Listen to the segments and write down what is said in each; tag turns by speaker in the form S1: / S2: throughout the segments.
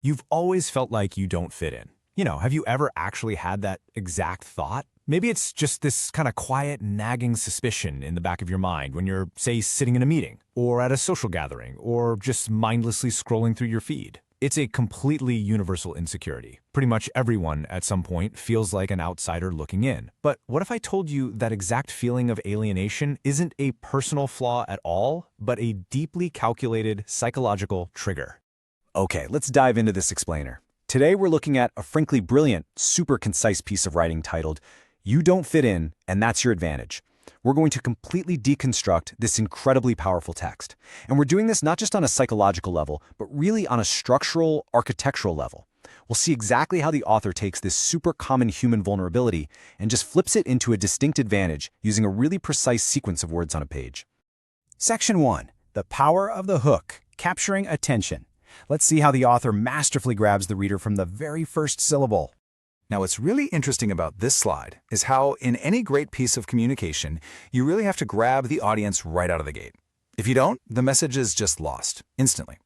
S1: You've always felt like you don't fit in. Have you ever actually had that exact thought? Maybe it's just this kind of quiet, nagging suspicion in the back of your mind when you're, say, sitting in a meeting, or at a social gathering, or just mindlessly scrolling through your feed. It's a completely universal insecurity. Pretty much everyone at some point feels like an outsider looking in. But what if I told you that exact feeling of alienation isn't a personal flaw at all, but a deeply calculated psychological trigger?
S2: Okay, let's dive into this explainer. Today we're looking at a frankly brilliant, super concise piece of writing titled, "You Don't Fit In, and That's Your Advantage." We're going to completely deconstruct this incredibly powerful text. And we're doing this not just on a psychological level, but really on a structural, architectural level. We'll see exactly how the author takes this super common human vulnerability and just flips it into a distinct advantage using a really precise sequence of words on a page.
S3: Section 1. The Power of the Hook, Capturing Attention. Let's see how the author masterfully grabs the reader from the very first syllable.
S4: Now, what's really interesting about this slide is how, in any great piece of communication, you really have to grab the audience right out of the gate. If you don't, the message is just lost, instantly.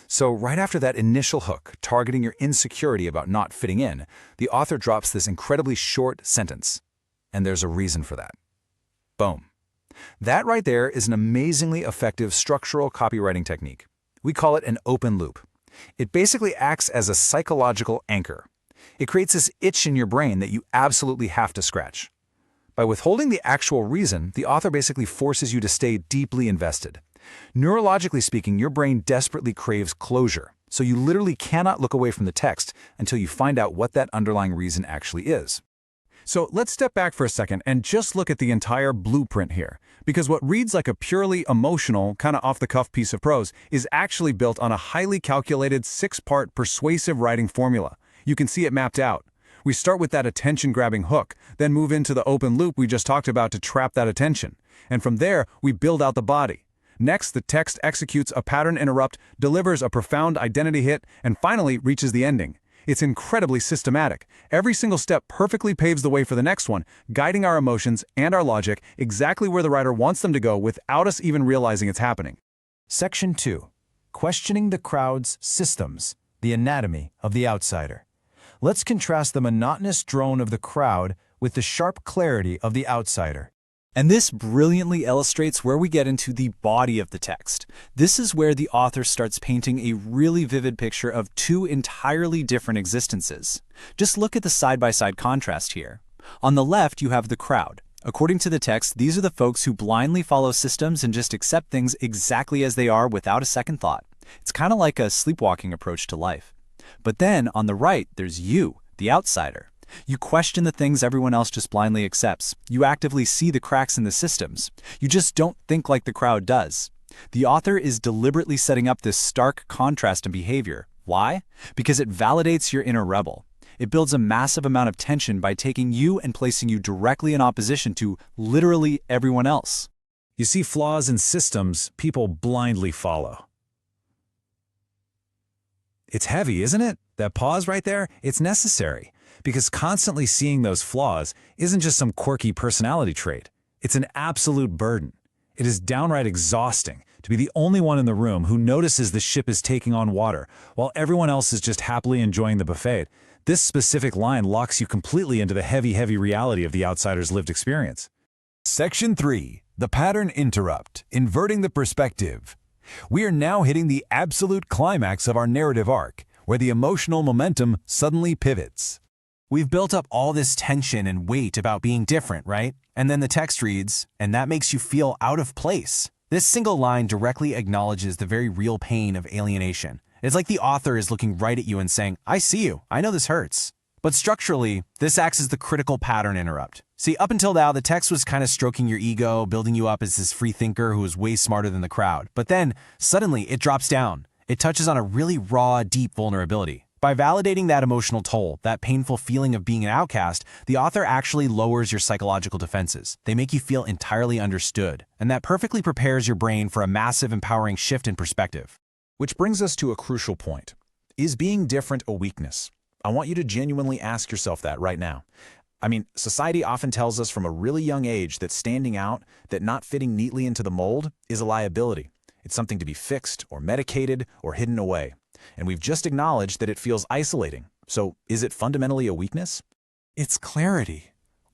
S4: So right after that initial hook, targeting your insecurity about not fitting in, the author drops this incredibly short sentence. And there's a reason for that. Boom. That right there is an amazingly effective structural copywriting technique. We call it an open loop. It basically acts as a psychological anchor. It creates this itch in your brain that you absolutely have to scratch. By withholding the actual reason, the author basically forces you to stay deeply invested. Neurologically speaking, your brain desperately craves closure, so you literally cannot look away from the text until you find out what that underlying reason actually is.
S3: So let's step back for a second and just look at the entire blueprint here. Because what reads like a purely emotional, kind of off-the-cuff piece of prose is actually built on a highly calculated 6-part persuasive writing formula. You can see it mapped out. We start with that attention-grabbing hook, then move into the open loop we just talked about to trap that attention. And from there, we build out the body. Next, the text executes a pattern interrupt, delivers a profound identity hit, and finally reaches the ending. It's incredibly systematic. Every single step perfectly paves the way for the next one, guiding our emotions and our logic exactly where the writer wants them to go without us even realizing it's happening.
S1: Section 2. Questioning the crowd's systems, the anatomy of the outsider. Let's contrast the monotonous drone of the crowd with the sharp clarity of the outsider.
S2: And this brilliantly illustrates where we get into the body of the text. This is where the author starts painting a really vivid picture of two entirely different existences. Just look at the side-by-side contrast here. On the left, you have the crowd. According to the text, these are the folks who blindly follow systems and just accept things exactly as they are without a second thought. It's kind of like a sleepwalking approach to life. But then, on the right, there's you, the outsider. You question the things everyone else just blindly accepts. You actively see the cracks in the systems. You just don't think like the crowd does. The author is deliberately setting up this stark contrast in behavior. Why? Because it validates your inner rebel. It builds a massive amount of tension by taking you and placing you directly in opposition to literally everyone else.
S1: You see flaws in systems people blindly follow. It's heavy, isn't it? That pause right there, it's necessary. Because constantly seeing those flaws isn't just some quirky personality trait. It's an absolute burden. It is downright exhausting to be the only one in the room who notices the ship is taking on water, while everyone else is just happily enjoying the buffet. This specific line locks you completely into the heavy reality of the outsider's lived experience.
S5: Section 3. The Pattern Interrupt, Inverting the Perspective. We are now hitting the absolute climax of our narrative arc, where the emotional momentum suddenly pivots.
S1: We've built up all this tension and weight about being different, right? And then the text reads, and that makes you feel out of place. This single line directly acknowledges the very real pain of alienation. It's like the author is looking right at you and saying, I see you, I know this hurts. But structurally, this acts as the critical pattern interrupt. See, up until now, the text was kind of stroking your ego, building you up as this free thinker who is way smarter than the crowd. But then, suddenly, it drops down. It touches on a really raw, deep vulnerability. By validating that emotional toll, that painful feeling of being an outcast, the author actually lowers your psychological defenses. They make you feel entirely understood, and that perfectly prepares your brain for a massive, empowering shift in perspective.
S3: Which brings us to a crucial point. Is being different a weakness? I want you to genuinely ask yourself that right now. I mean, society often tells us from a really young age that standing out, that not fitting neatly into the mold, is a liability. It's something to be fixed or medicated or hidden away.
S1: And we've just acknowledged that it feels isolating. So is it fundamentally a weakness?
S2: It's clarity.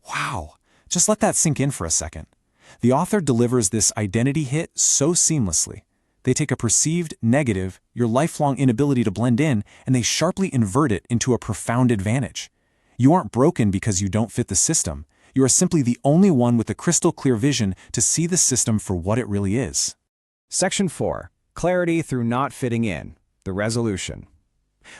S2: Wow. Just let that sink in for a second. The author delivers this identity hit so seamlessly. They take a perceived negative, your lifelong inability to blend in, and they sharply invert it into a profound advantage. You aren't broken because you don't fit the system. You are simply the only one with a crystal clear vision to see the system for what it really is.
S6: Section 4. Clarity through not fitting in. The resolution.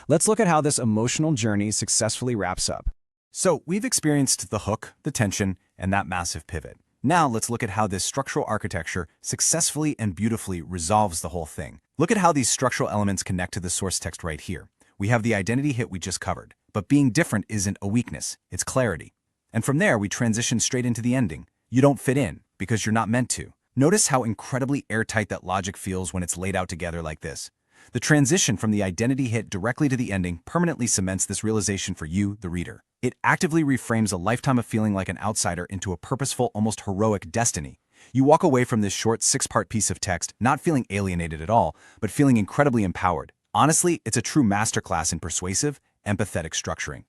S6: Let's look at how this emotional journey successfully wraps up.
S1: So we've experienced the hook, the tension, and that massive pivot. Now let's look at how this structural architecture successfully and beautifully resolves the whole thing. Look at how these structural elements connect to the source text right here. We have the identity hit we just covered. But being different isn't a weakness, it's clarity. And from there, we transition straight into the ending. You don't fit in because you're not meant to. Notice how incredibly airtight that logic feels when it's laid out together like this. The transition from the identity hit directly to the ending permanently cements this realization for you, the reader. It actively reframes a lifetime of feeling like an outsider into a purposeful, almost heroic destiny. You walk away from this short 6-part piece of text not feeling alienated at all, but feeling incredibly empowered. Honestly, it's a true masterclass in persuasive, empathetic structuring.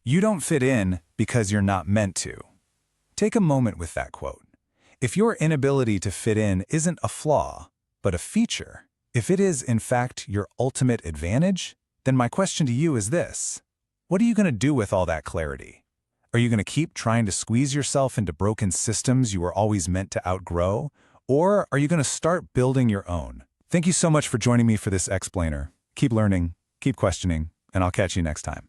S4: You don't fit in because you're not meant to. Take a moment with that quote. If your inability to fit in isn't a flaw, but a feature, if it is, in fact, your ultimate advantage, then my question to you is this. What are you going to do with all that clarity? Are you going to keep trying to squeeze yourself into broken systems you were always meant to outgrow? Or are you going to start building your own? Thank you so much for joining me for this explainer. Keep learning, keep questioning, and I'll catch you next time.